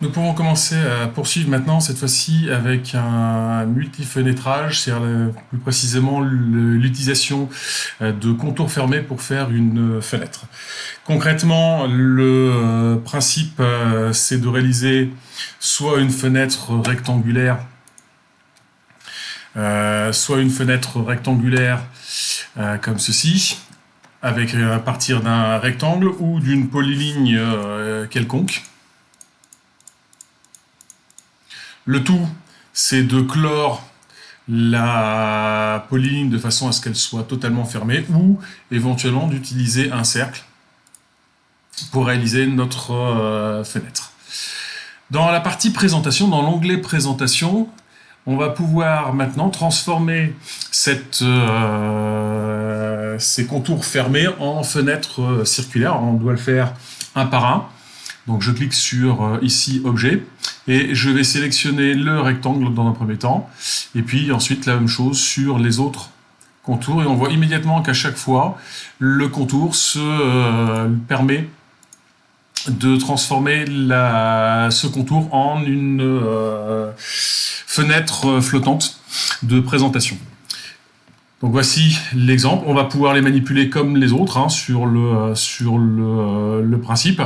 Nous pouvons commencer à poursuivre maintenant, cette fois-ci avec un multi-fenêtrage, c'est-à-dire plus précisément l'utilisation de contours fermés pour faire une fenêtre. Concrètement, le principe, c'est de réaliser soit une fenêtre rectangulaire, comme ceci, avec à partir d'un rectangle ou d'une polyligne quelconque. Le tout, c'est de clore la polyligne de façon à ce qu'elle soit totalement fermée ou éventuellement d'utiliser un cercle pour réaliser notre fenêtre. Dans la partie présentation, dans l'onglet présentation, on va pouvoir maintenant transformer ces contours fermés en fenêtres circulaires. On doit le faire un par un. Donc je clique sur ici objet et je vais sélectionner le rectangle dans un premier temps et puis ensuite la même chose sur les autres contours et on voit immédiatement qu'à chaque fois le contour se permet de transformer ce contour en une fenêtre flottante de présentation. Donc voici l'exemple, on va pouvoir les manipuler comme les autres sur le principe.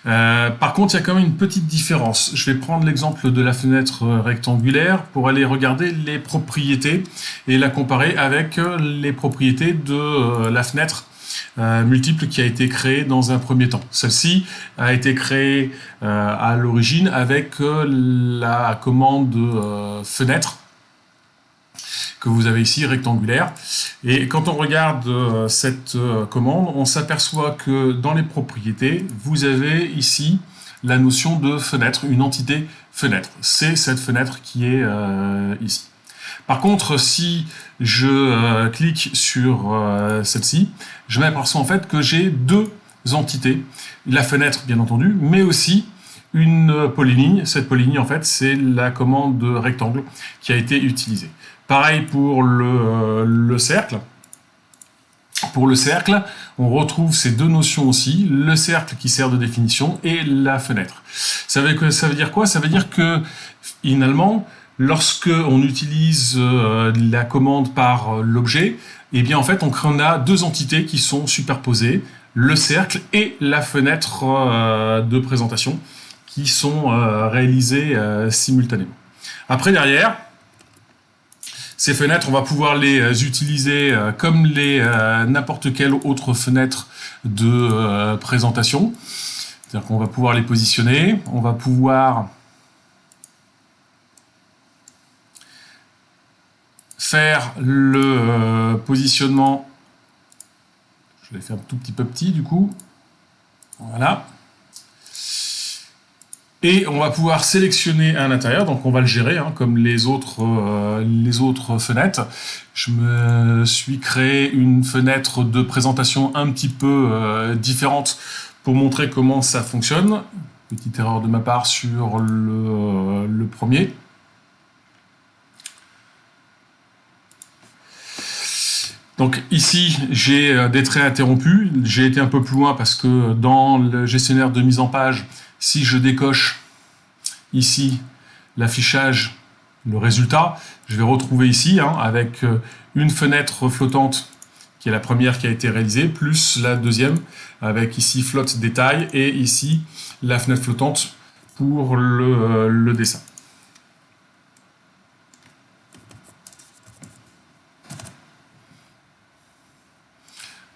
Par contre, il y a quand même une petite différence. Je vais prendre l'exemple de la fenêtre rectangulaire pour aller regarder les propriétés et la comparer avec les propriétés de la fenêtre multiple qui a été créée dans un premier temps. Celle-ci a été créée à l'origine avec la commande fenêtre que vous avez ici, rectangulaire. Et quand on regarde cette commande, on s'aperçoit que dans les propriétés, vous avez ici la notion de fenêtre, une entité fenêtre. C'est cette fenêtre qui est ici. Par contre, si je clique sur celle-ci, je m'aperçois en fait que j'ai deux entités. La fenêtre, bien entendu, mais aussi une polyligne. Cette polyligne, en fait, c'est la commande de rectangle qui a été utilisée. Pareil pour le cercle. Pour le cercle, on retrouve ces deux notions aussi, le cercle qui sert de définition et la fenêtre. Ça veut dire quoi? Ça veut dire que, finalement, lorsque on utilise la commande par l'objet, eh bien en fait on a deux entités qui sont superposées, le cercle et la fenêtre de présentation, qui sont réalisées simultanément. Après derrière, ces fenêtres, on va pouvoir les utiliser comme n'importe quelle autre fenêtre de présentation. C'est-à-dire qu'on va pouvoir les positionner, on va pouvoir faire le positionnement. Je vais faire un tout petit peu petit du coup. Voilà. Et on va pouvoir sélectionner à l'intérieur, donc on va le gérer comme les autres fenêtres. Je me suis créé une fenêtre de présentation un petit peu différente pour montrer comment ça fonctionne. Petite erreur de ma part sur le premier. Donc ici, j'ai des traits interrompus. J'ai été un peu plus loin parce que dans le gestionnaire de mise en page, si je décoche ici l'affichage, le résultat, je vais retrouver ici avec une fenêtre flottante qui est la première qui a été réalisée, plus la deuxième avec ici flotte détail et ici la fenêtre flottante pour le dessin.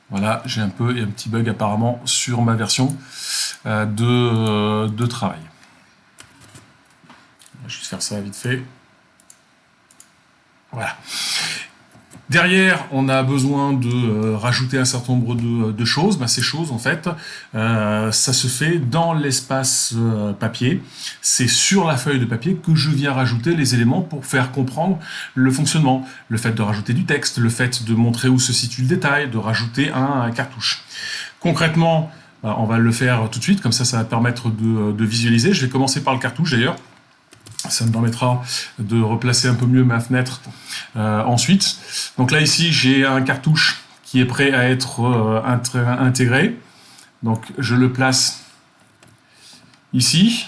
Voilà, il y a un petit bug apparemment sur ma version de travail. Je vais juste faire ça vite fait. Voilà. Derrière, on a besoin de rajouter un certain nombre de choses. Ces choses, en fait, ça se fait dans l'espace papier. C'est sur la feuille de papier que je viens rajouter les éléments pour faire comprendre le fonctionnement. Le fait de rajouter du texte, le fait de montrer où se situe le détail, de rajouter un cartouche. Concrètement, on va le faire tout de suite, comme ça va permettre de visualiser. Je vais commencer par le cartouche d'ailleurs. Ça me permettra de replacer un peu mieux ma fenêtre ensuite. Donc là, ici, j'ai un cartouche qui est prêt à être intégré. Donc, je le place ici.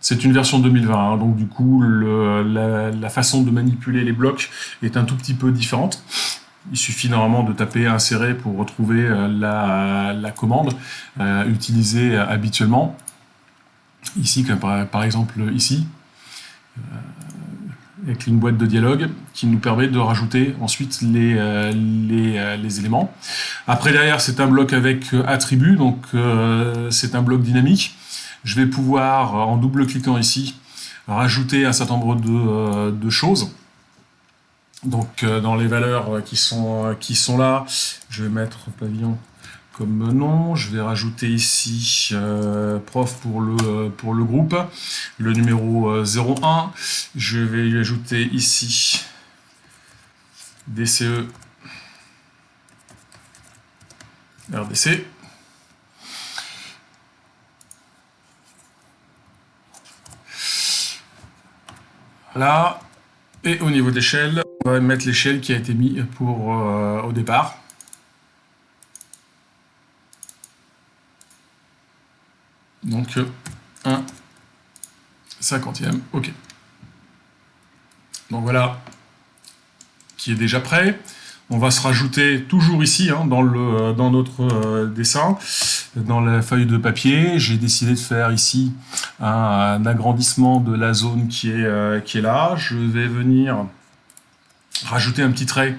C'est une version 2020, hein, donc du coup, la façon de manipuler les blocs est un tout petit peu différente. Il suffit normalement de taper insérer pour retrouver la commande utilisée habituellement. Ici, comme par exemple ici, avec une boîte de dialogue qui nous permet de rajouter ensuite les éléments. Après, derrière, c'est un bloc avec attributs, donc c'est un bloc dynamique. Je vais pouvoir, en double-cliquant ici, rajouter un certain nombre de choses. Donc, dans les valeurs qui sont là, je vais mettre pavillon comme nom. Je vais rajouter ici prof pour le groupe, le numéro 01. Je vais lui ajouter ici DCE RDC. Voilà. Et au niveau de l'échelle, on va mettre l'échelle qui a été mise pour au départ. Donc 1 50e, ok. Donc voilà, qui est déjà prêt. On va se rajouter toujours ici, hein, dans notre dessin, dans la feuille de papier. J'ai décidé de faire ici un agrandissement de la zone qui est là. Je vais venir rajouter un petit trait,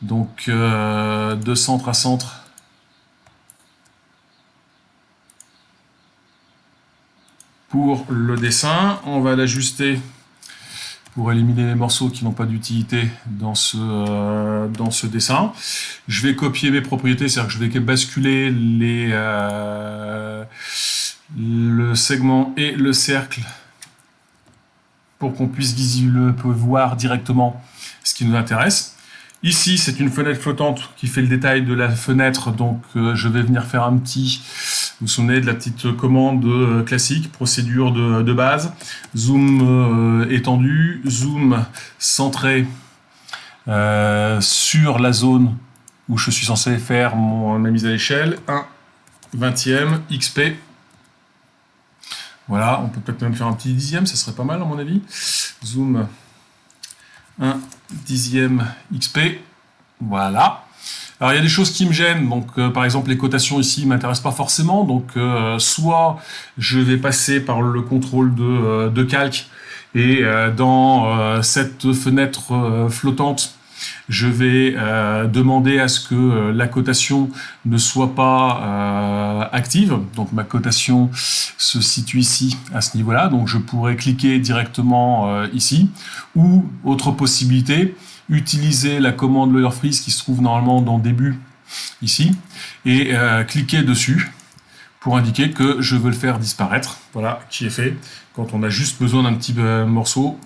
donc de centre à centre. Pour le dessin, on va l'ajuster pour éliminer les morceaux qui n'ont pas d'utilité dans ce dessin. Je vais copier mes propriétés, c'est-à-dire que je vais basculer le segment et le cercle pour qu'on puisse voir directement ce qui nous intéresse. Ici, c'est une fenêtre flottante qui fait le détail de la fenêtre, donc je vais venir faire un petit... Vous vous souvenez de la petite commande classique, procédure de base, zoom étendu, zoom centré sur la zone où je suis censé faire ma mise à l'échelle, 1/20e XP. Voilà, on peut peut-être même faire un petit dixième, ça serait pas mal à mon avis. Zoom 1/10e XP, voilà. Alors il y a des choses qui me gênent, donc par exemple les cotations ici ne m'intéressent pas forcément, donc soit je vais passer par le contrôle de calque et dans cette fenêtre flottante, je vais demander à ce que la cotation ne soit pas active, donc ma cotation se situe ici à ce niveau-là, donc je pourrais cliquer directement ici, ou autre possibilité, utiliser la commande lawyer freeze qui se trouve normalement dans début ici et cliquer dessus pour indiquer que je veux le faire disparaître. Voilà, qui est fait. Quand on a juste besoin d'un petit morceau,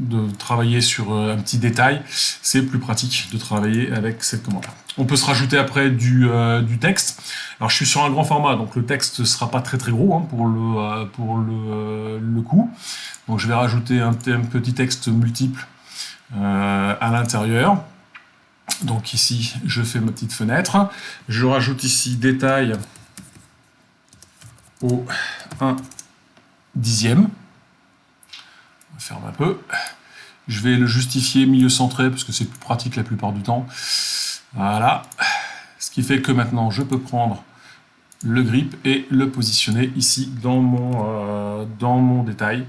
de travailler sur un petit détail, c'est plus pratique de travailler avec cette commande. On peut se rajouter après du texte. Alors je suis sur un grand format, donc le texte ne sera pas très gros hein, pour le coup. Donc je vais rajouter un petit texte multiple à l'intérieur. Donc ici, je fais ma petite fenêtre. Je rajoute ici détail au 1/10e. On ferme un peu. Je vais le justifier milieu centré parce que c'est plus pratique la plupart du temps. Voilà. Ce qui fait que maintenant, je peux prendre le grip et le positionner ici dans mon détail.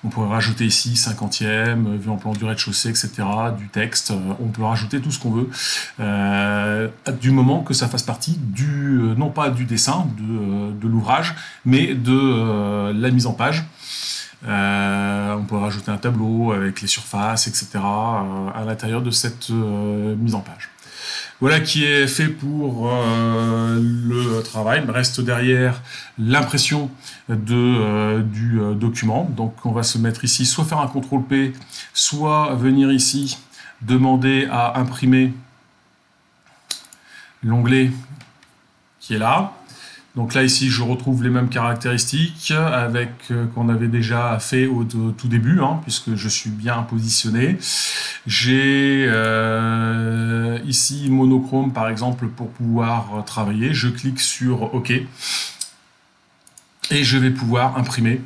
On pourrait rajouter ici 50e, vue en plan du rez-de-chaussée, etc., du texte. On peut rajouter tout ce qu'on veut, du moment que ça fasse partie non pas du dessin, de l'ouvrage, mais de la mise en page. On peut rajouter un tableau avec les surfaces, etc., à l'intérieur de cette mise en page. Voilà qui est fait pour le travail. Il me reste derrière l'impression du document. Donc on va se mettre ici, soit faire un CTRL-P, soit venir ici, demander à imprimer l'onglet qui est là. Donc là, ici, je retrouve les mêmes caractéristiques avec qu'on avait déjà fait au tout début, hein, puisque je suis bien positionné. J'ai ici monochrome, par exemple, pour pouvoir travailler. Je clique sur OK. et je vais pouvoir imprimer.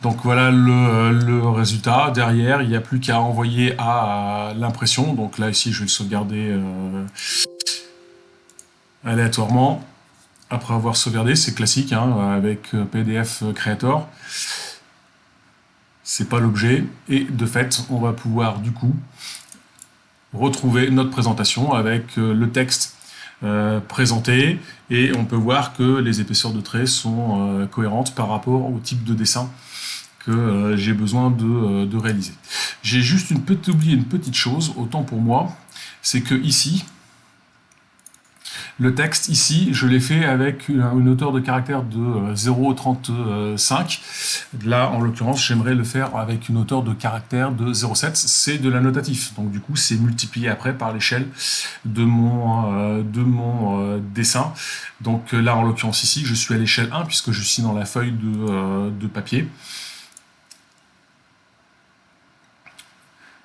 Donc voilà le résultat. Derrière, il n'y a plus qu'à envoyer à l'impression. Donc là, ici, je vais le sauvegarder aléatoirement. Après avoir sauvegardé, c'est classique, hein, avec PDF Creator. C'est pas l'objet. Et de fait, on va pouvoir du coup retrouver notre présentation avec le texte présenté. Et on peut voir que les épaisseurs de traits sont cohérentes par rapport au type de dessin que j'ai besoin de réaliser. J'ai juste oublié une petite chose, autant pour moi, c'est que ici, le texte ici, je l'ai fait avec une hauteur de caractère de 0,35. Là, en l'occurrence, j'aimerais le faire avec une hauteur de caractère de 0,7. C'est de l'annotatif. Donc du coup, c'est multiplié après par l'échelle de mon dessin. Donc là, en l'occurrence ici, je suis à l'échelle 1 puisque je suis dans la feuille de papier.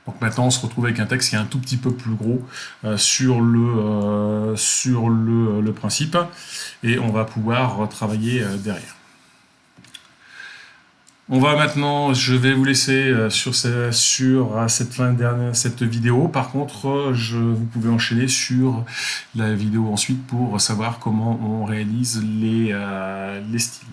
Donc maintenant, on se retrouve avec un texte qui est un tout petit peu plus gros sur le principe, et on va pouvoir travailler derrière. On va maintenant, je vais vous laisser sur cette vidéo. Par contre, vous pouvez enchaîner sur la vidéo ensuite pour savoir comment on réalise les styles.